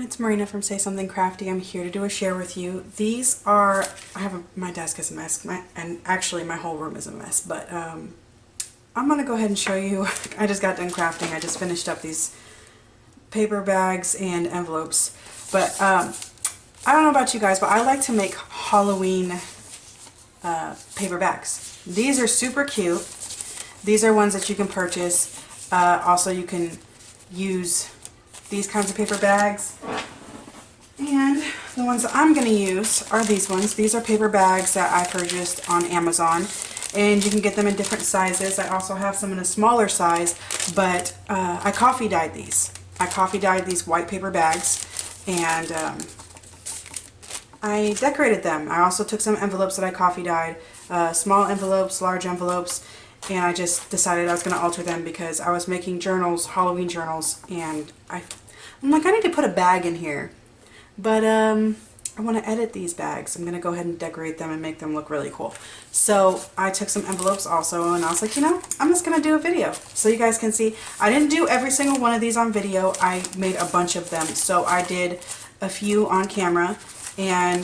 it's Marina from Say Something Crafty. I'm here to do a share with you. These are, my desk is a mess, and actually my whole room is a mess, but I'm going to go ahead and show you. I just got done crafting. I just finished up these paper bags and envelopes. But I don't know about you guys, but I like to make Halloween paper bags. These are super cute. These are ones that you can purchase. Also, you can use these kinds of paper bags. And the ones that I'm going to use are these ones. These are paper bags that I purchased on Amazon. And you can get them in different sizes. I also have some in a smaller size, but I coffee dyed these. I coffee dyed these white paper bags, and I decorated them. I also took some envelopes that I coffee dyed, small envelopes, large envelopes, and I just decided I was going to alter them because I was making journals, Halloween journals, and I'm like, I need to put a bag in here. But I want to edit these bags. I'm going to go ahead and decorate them and make them look really cool. So I took some envelopes also, and I was like, you know, I'm just going to do a video so you guys can see. I didn't do every single one of these on video. I made a bunch of them. So I did a few on camera and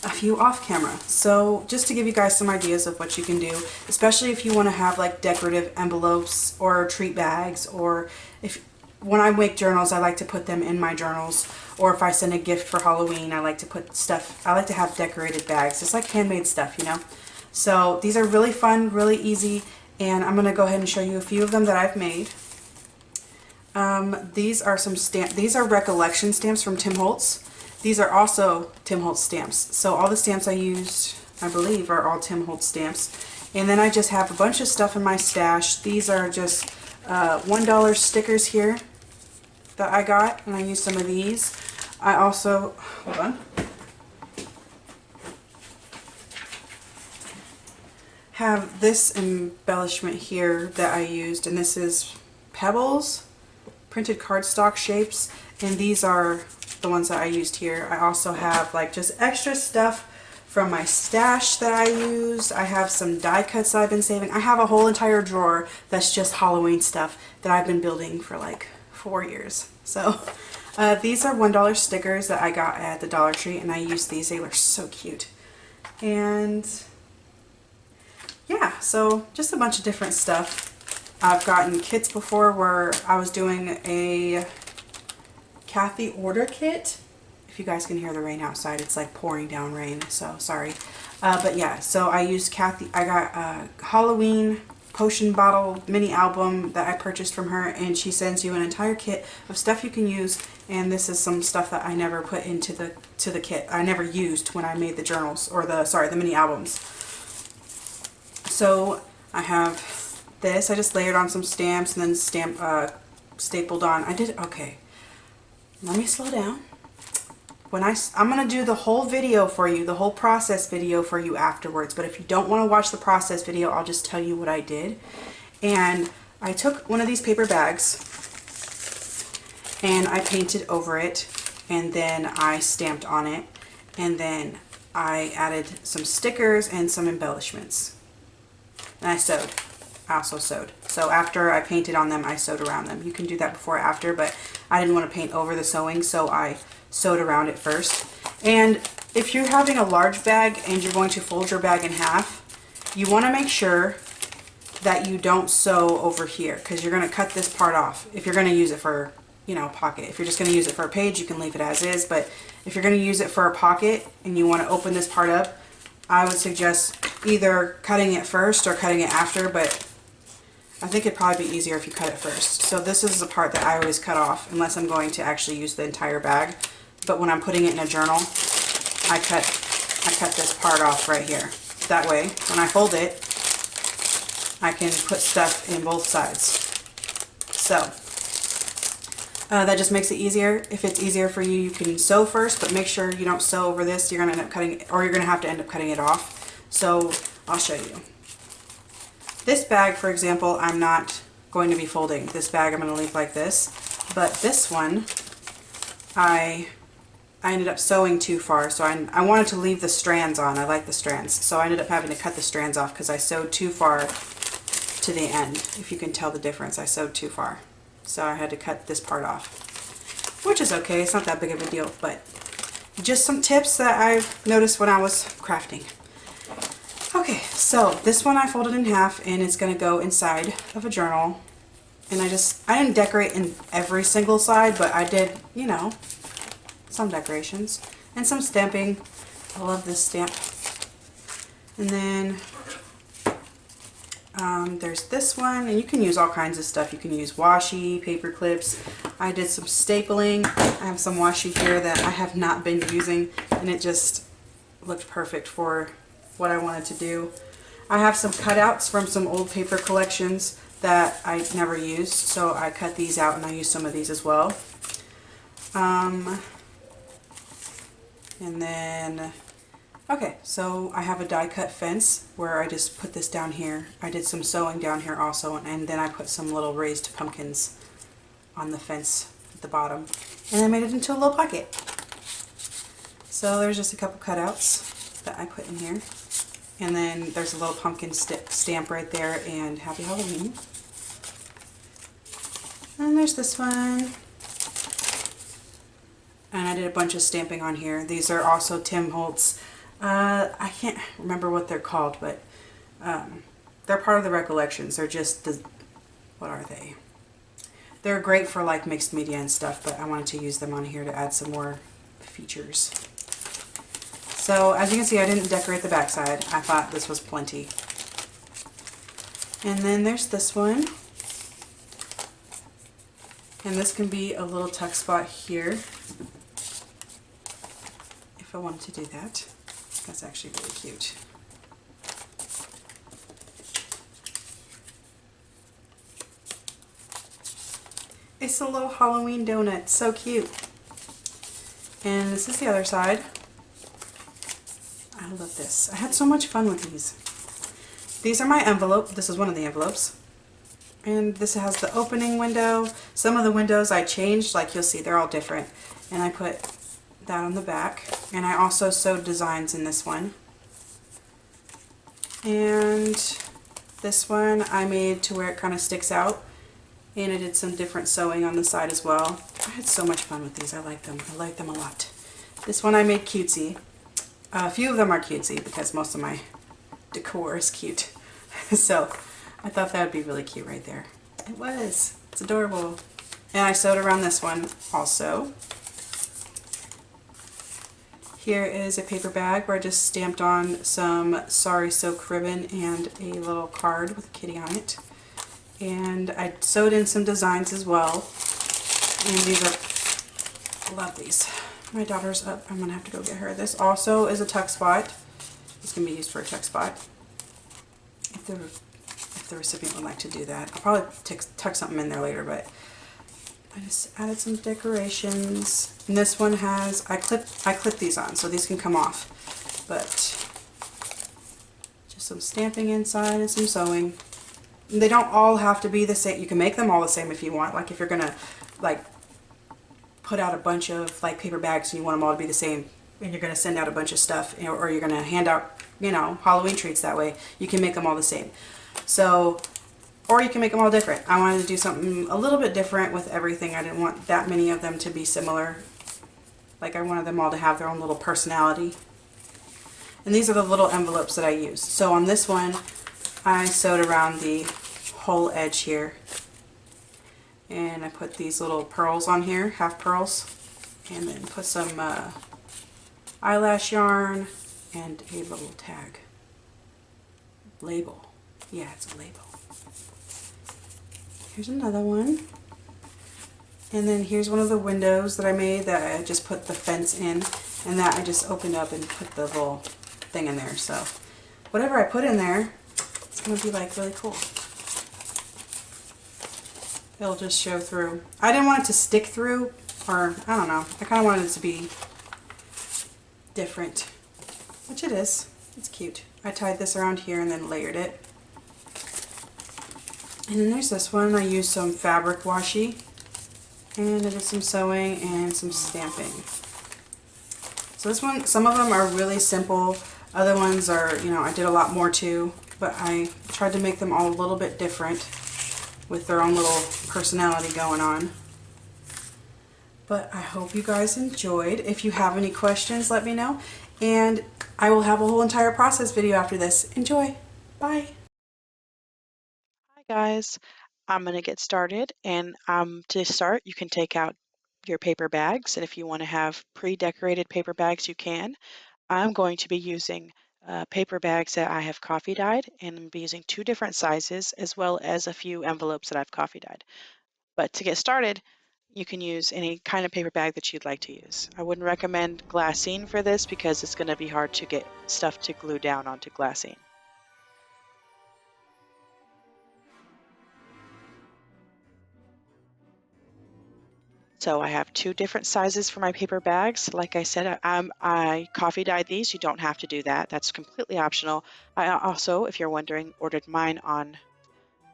a few off camera. So just to give you guys some ideas of what you can do, especially if you want to have like decorative envelopes or treat bags, or when I make journals, I like to put them in my journals, or if I send a gift for Halloween, I like to put stuff, I like to have decorated bags, just like handmade stuff, you know. So these are really fun, really easy, and I'm going to go ahead and show you a few of them that I've made. These are some these are recollection stamps from Tim Holtz. These are also Tim Holtz stamps. So all the stamps I used, I believe, are all Tim Holtz stamps. And then I just have a bunch of stuff in my stash. These are just $1 stickers here that I got, and I used some of these. I also, hold on, have this embellishment here that I used, and this is pebbles, printed cardstock shapes, and these are the ones that I used here. I also have like just extra stuff from my stash that I used. I have some die cuts that I've been saving. I have a whole entire drawer that's just Halloween stuff that I've been building for like 4 years. So these are $1 stickers that I got at the Dollar Tree, and I used these. They were so cute. And yeah, so just a bunch of different stuff. I've gotten kits before where I was doing a Kathy order kit. If you guys can hear the rain outside, it's like pouring down rain, so sorry. But yeah, so I used Kathy, I got a Halloween potion bottle mini album that I purchased from her, and she sends you an entire kit of stuff you can use, and this is some stuff that I never put into the kit. I never used when I made the journals, or the mini albums. So I have this. I just layered on some stamps and then stapled on. Okay, let me slow down. I'm going to do the whole video for you, the whole process video for you afterwards, but if you don't want to watch the process video, I'll just tell you what I did. And I took one of these paper bags and I painted over it, and then I stamped on it, and then I added some stickers and some embellishments. And I sewed. I also sewed. So after I painted on them, I sewed around them. You can do that before or after, but I didn't want to paint over the sewing, so I sewed around it first. And if you're having a large bag and you're going to fold your bag in half, you want to make sure that you don't sew over here, because you're going to cut this part off if you're going to use it for, you know, pocket. If you're just going to use it for a page, you can leave it as is, but if you're going to use it for a pocket and you want to open this part up, I would suggest either cutting it first or cutting it after, but I think it'd probably be easier if you cut it first. So this is the part that I always cut off unless I'm going to actually use the entire bag. But when I'm putting it in a journal, I cut this part off right here. That way, when I fold it, I can put stuff in both sides. So that just makes it easier. If it's easier for you, you can sew first, but make sure you don't sew over this. You're going to end up cutting, or you're going to have to end up cutting it off. So I'll show you. This bag, for example, I'm not going to be folding. This bag I'm going to leave like this. But this one, I ended up sewing too far, so I wanted to leave the strands on. I like the strands, so I ended up having to cut the strands off because I sewed too far to the end. If you can tell the difference, I sewed too far, so I had to cut this part off. which is okay. It's not that big of a deal, but just some tips that I've noticed when I was crafting. Okay, so this one I folded in half and it's going to go inside of a journal. And I didn't decorate in every single side, but I did, you know, some decorations and some stamping. I love this stamp. And then there's this one, and you can use all kinds of stuff. You can use washi, paper clips. I did some stapling. I have some washi here that I have not been using, and it just looked perfect for what I wanted to do. I have some cutouts from some old paper collections that I never used, so I cut these out and I used some of these as well. And then, okay, so I have a die cut fence where I just put this down here. I did some sewing down here also, and then I put some little raised pumpkins on the fence at the bottom, and I made it into a little pocket. So there's just a couple cutouts that I put in here. And then there's a little pumpkin stamp right there, and Happy Halloween. And there's this one. And I did a bunch of stamping on here. These are also Tim Holtz. I can't remember what they're called, but they're part of the recollections. They're just the, what are they? They're great for like mixed media and stuff, but I wanted to use them on here to add some more features. So as you can see, I didn't decorate the backside. I thought this was plenty. And then there's this one. And this can be a little tuck spot here if I wanted to do that. That's actually really cute. It's a little Halloween donut. So cute. And this is the other side. I love this. I had so much fun with these. These are my envelope. This is one of the envelopes. And this has the opening window. Some of the windows I changed, like you'll see, they're all different. And I put that on the back. And I also sewed designs in this one. And this one I made to where it kind of sticks out. And I did some different sewing on the side as well. I had so much fun with these. I like them. I like them a lot. This one I made cutesy. A few of them are cutesy because most of my decor is cute. So I thought that would be really cute right there. It was. It's adorable. And I sewed around this one also. Here is a paper bag where I just stamped on some Sorry Silk ribbon and a little card with a kitty on it. And I sewed in some designs as well. And these are, I love these. My daughter's up. I'm going to have to go get her. This also is a tuck spot. This can be used for a tuck spot. If the recipient would like to do that. I'll probably tuck something in there later, but I just added some decorations. And this one has, I clip these on, so these can come off. But just some stamping inside and some sewing. And they don't all have to be the same. You can make them all the same if you want. Like if you're going to like put out a bunch of like paper bags and you want them all to be the same, and you're going to send out a bunch of stuff, or you're going to hand out, you know, Halloween treats that way, you can make them all the same. So, or you can make them all different. I wanted to do something a little bit different with everything. I didn't want that many of them to be similar. Like I wanted them all to have their own little personality. And these are the little envelopes that I used. So on this one, I sewed around the whole edge here. And I put these little pearls on here, half pearls, and then put some eyelash yarn and a little tag. Label. Yeah, it's a label. Here's another one. And then here's one of the windows that I made that I just put the fence in, and that I just opened up and put the little thing in there. So whatever I put in there, it's going to be like really cool. It'll just show through. I didn't want it to stick through, or I don't know. I kind of wanted it to be different, which it is. It's cute. I tied this around here and then layered it. And then there's this one. I used some fabric washi, and I did some sewing and some stamping. So this one, some of them are really simple. Other ones are, you know, I did a lot more too, but I tried to make them all a little bit different with their own little personality going on. But I hope you guys enjoyed. If you have any questions, let me know. And I will have a whole entire process video after this. Enjoy. Bye. Hi guys, I'm going to get started and to start you can take out your paper bags, and if you want to have pre-decorated paper bags you can. I'm going to be using paper bags that I have coffee dyed, and I'm be using two different sizes as well as a few envelopes that I've coffee dyed. But to get started you can use any kind of paper bag that you'd like to use. I wouldn't recommend glassine for this because it's going to be hard to get stuff to glue down onto glassine. So I have two different sizes for my paper bags. Like I said, I coffee dyed these. You don't have to do that. That's completely optional. I also, if you're wondering, ordered mine on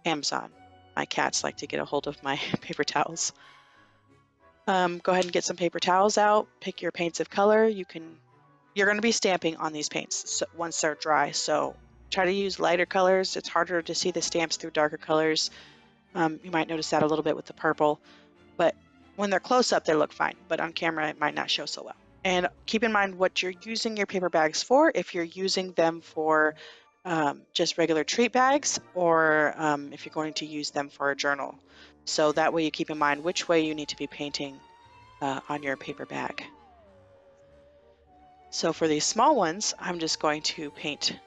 Amazon. My cats like to get a hold of my paper towels. Go ahead and get some paper towels out. Pick your paints of color. You're going to be stamping on these paints once they're dry. So try to use lighter colors. It's harder to see the stamps through darker colors. You might notice that a little bit with the purple. But when they're close up, they look fine, but on camera, it might not show so well. And keep in mind what you're using your paper bags for. If you're using them for just regular treat bags, or if you're going to use them for a journal. So that way you keep in mind which way you need to be painting on your paper bag. So for these small ones, I'm just going to paint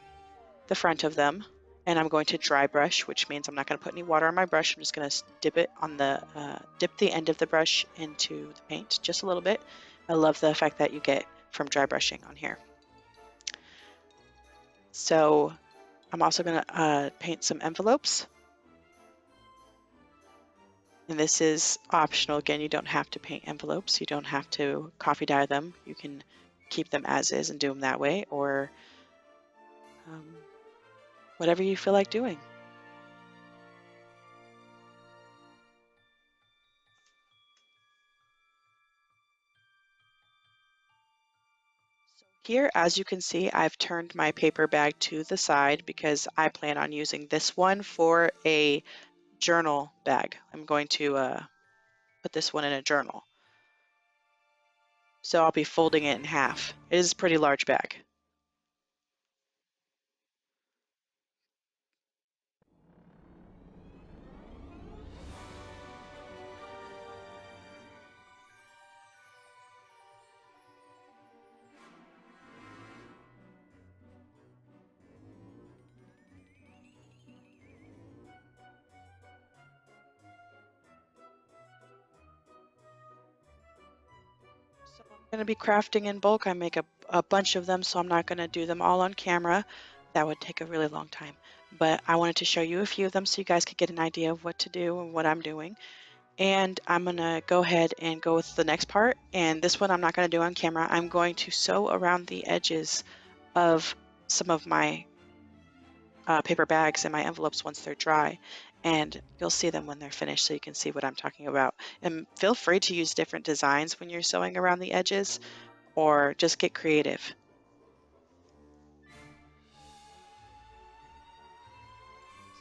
the front of them, and I'm going to dry brush, which means I'm not going to put any water on my brush. I'm just going to dip it on the dip the end of the brush into the paint just a little bit. I love the effect that you get from dry brushing on here. So I'm also going to paint some envelopes, and this is optional. Again, you don't have to paint envelopes. You don't have to coffee dye them. You can keep them as is and do them that way, or whatever you feel like doing. Here, as you can see, I've turned my paper bag to the side because I plan on using this one for a journal bag. I'm going to put this one in a journal. So I'll be folding it in half. It is a pretty large bag. So I'm going to be crafting in bulk. I make a bunch of them, so I'm not going to do them all on camera. That would take a really long time. But I wanted to show you a few of them so you guys could get an idea of what to do and what I'm doing. And I'm going to go ahead and go with the next part. And this one I'm not going to do on camera. I'm going to sew around the edges of some of my paper bags and my envelopes once they're dry. And you'll see them when they're finished so you can see what I'm talking about. And feel free to use different designs when you're sewing around the edges, or just get creative.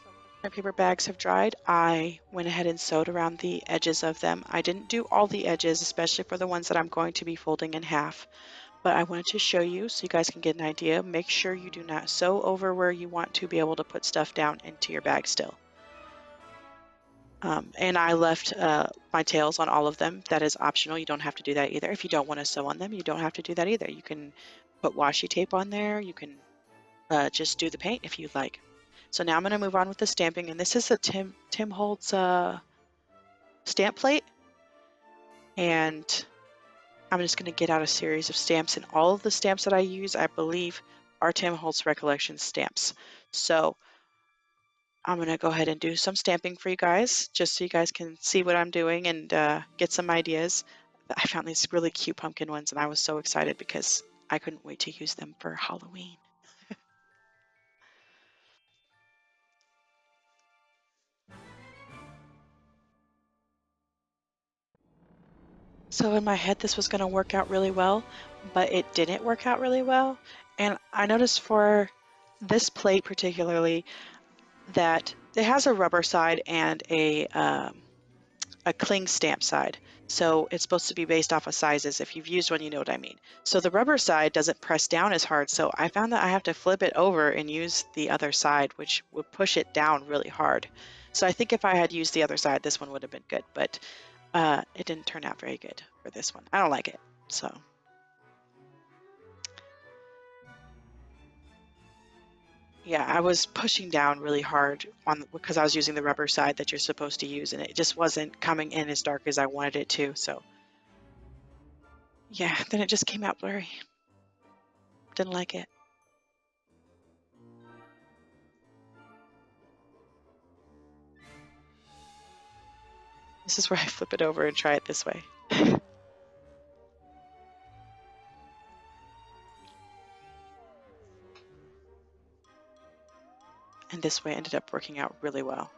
So once my paper bags have dried, I went ahead and sewed around the edges of them. I didn't do all the edges, especially for the ones that I'm going to be folding in half, but I wanted to show you so you guys can get an idea. Make sure you do not sew over where you want to be able to put stuff down into your bag still. And I left my tails on all of them. That is optional. You don't have to do that either. If you don't want to sew on them, you don't have to do that either. You can put washi tape on there. You can just do the paint if you'd like. So now I'm going to move on with the stamping, and this is a Tim Holtz stamp plate, and I'm just going to get out a series of stamps, and all of the stamps that I use, I believe, are Tim Holtz Recollection stamps. So I'm going to go ahead and do some stamping for you guys, just so you guys can see what I'm doing and get some ideas. I found these really cute pumpkin ones, and I was so excited because I couldn't wait to use them for Halloween. So in my head, this was going to work out really well, but it didn't work out really well. And I noticed for this plate particularly that it has a rubber side and a cling stamp side. So it's supposed to be based off of sizes. If you've used one, you know what I mean. So the rubber side doesn't press down as hard. So I found that I have to flip it over and use the other side, which would push it down really hard. So I think if I had used the other side, this one would have been good, but it didn't turn out very good for this one. I don't like it. So yeah, I was pushing down really hard on because I was using the rubber side that you're supposed to use, and it just wasn't coming in as dark as I wanted it to. So yeah, then it just came out blurry. Didn't like it. This is where I flip it over and try it this way. And this way ended up working out really well.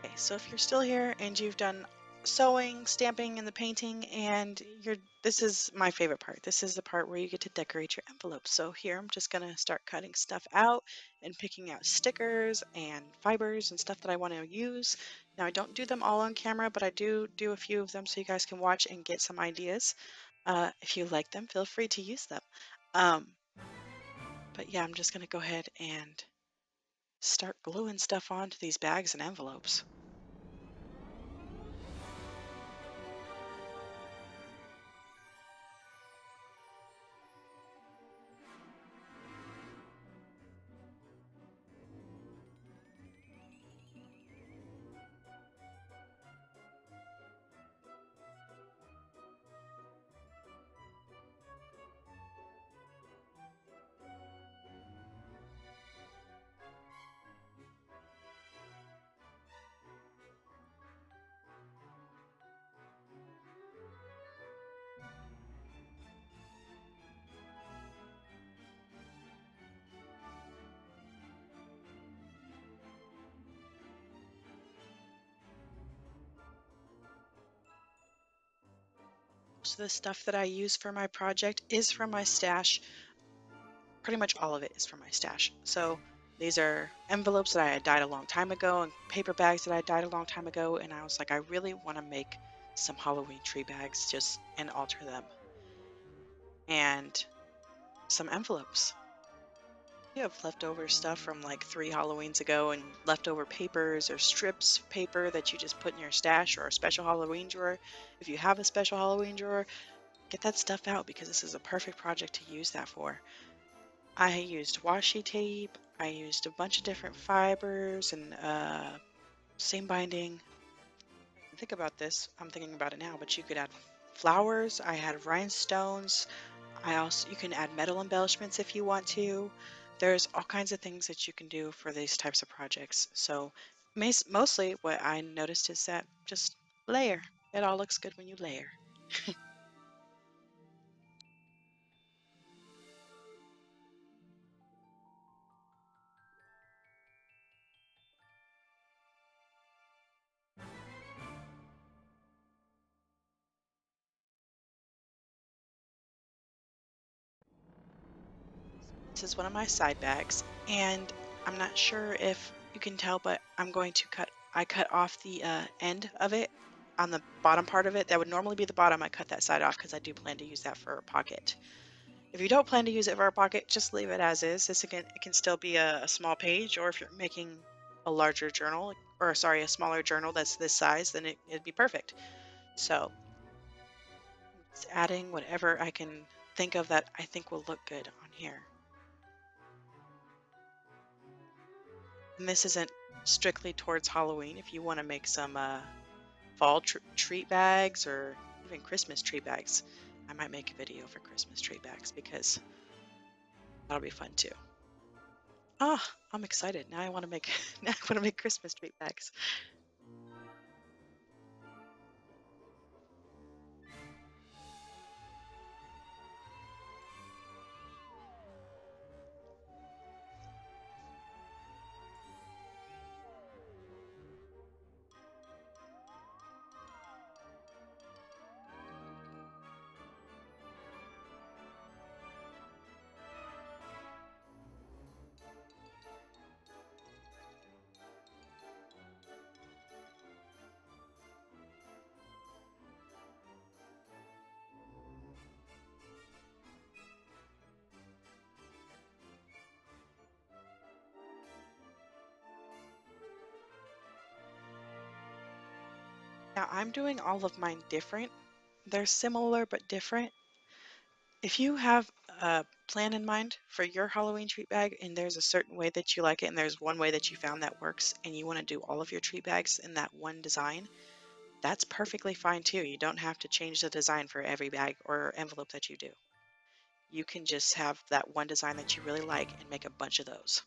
Okay, so if you're still here and you've done sewing, stamping, and the painting, and this is my favorite part. This is the part where you get to decorate your envelopes. So here I'm just gonna start cutting stuff out and picking out stickers and fibers and stuff that I want to use. Now I don't do them all on camera, but I do a few of them so you guys can watch and get some ideas. If you like them, feel free to use them. Um, but yeah, I'm just gonna go ahead and start gluing stuff onto these bags and envelopes. Most of the stuff that I use for my project is from my stash. Pretty much all of it is from my stash. So these are envelopes that I had dyed a long time ago and paper bags that I dyed a long time ago. And I was like, I really want to make some Halloween tree bags and alter them. And some envelopes. you have leftover stuff from like 3 Halloweens ago and leftover papers or strips of paper that you just put in your stash or a special Halloween drawer, if you have a special Halloween drawer, get that stuff out because this is a perfect project to use that for. I used washi tape, I used a bunch of different fibers and seam binding. I didn't think about this, I'm thinking about it now, but you could add flowers, I had rhinestones, you can add metal embellishments if you want to. There's all kinds of things that you can do for these types of projects. So mostly what I noticed is that just layer. It all looks good when you layer. This is one of my side bags, and I'm not sure if you can tell, but I cut off the end of it on the bottom part of it. That would normally be the bottom. I cut that side off because I do plan to use that for a pocket. If you don't plan to use it for a pocket, just leave it as is. This again, it can still be a small page, or if you're making a larger journal, or sorry, a smaller journal that's this size, then it'd be perfect. So just adding whatever I can think of that I think will look good on here. And this isn't strictly towards Halloween. If you want to make some fall treat bags or even Christmas tree bags, I might make a video for Christmas tree bags because that'll be fun too. Ah, I'm excited. Now I want to make now I want to make Christmas tree bags. Now I'm doing all of mine different. They're similar but different. If you have a plan in mind for your Halloween treat bag and there's a certain way that you like it and there's one way that you found that works and you want to do all of your treat bags in that one design, that's perfectly fine too. You don't have to change the design for every bag or envelope that you do. You can just have that one design that you really like and make a bunch of those.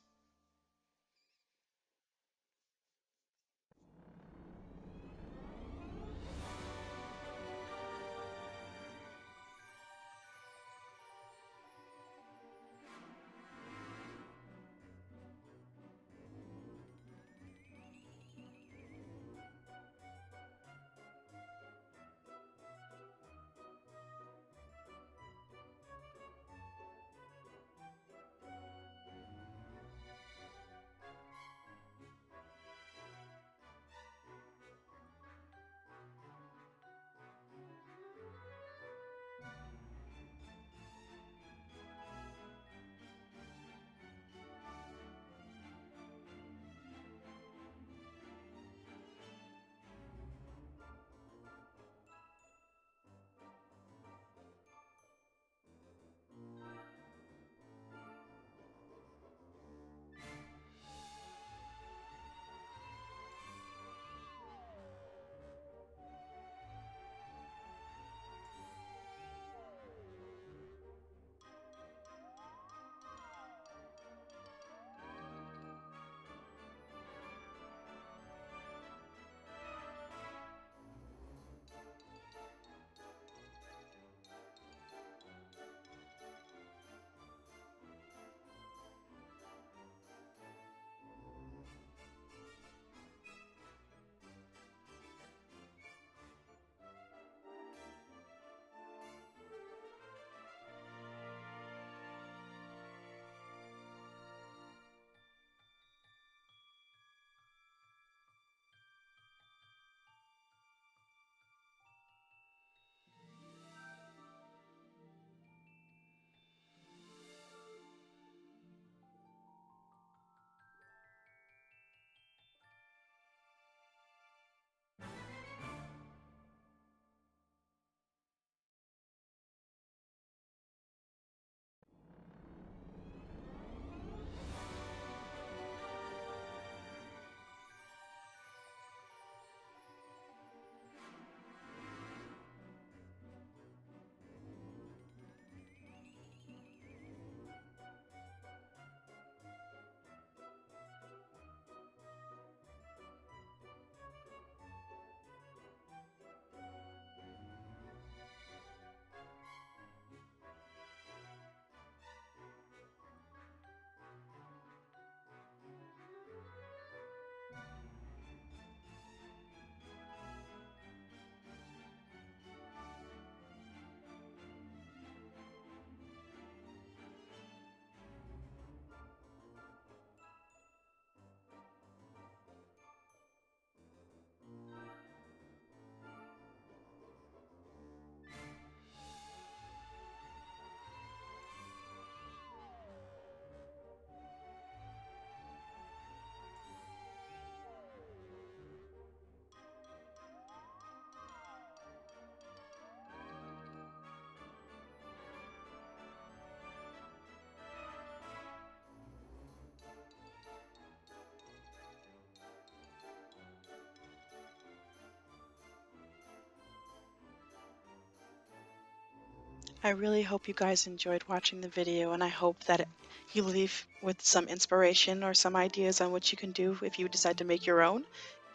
I really hope you guys enjoyed watching the video, and I hope that you leave with some inspiration or some ideas on what you can do if you decide to make your own.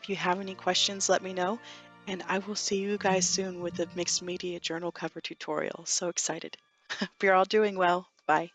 If you have any questions, let me know, and I will see you guys soon with a mixed media journal cover tutorial. So excited. Hope you're all doing well. Bye.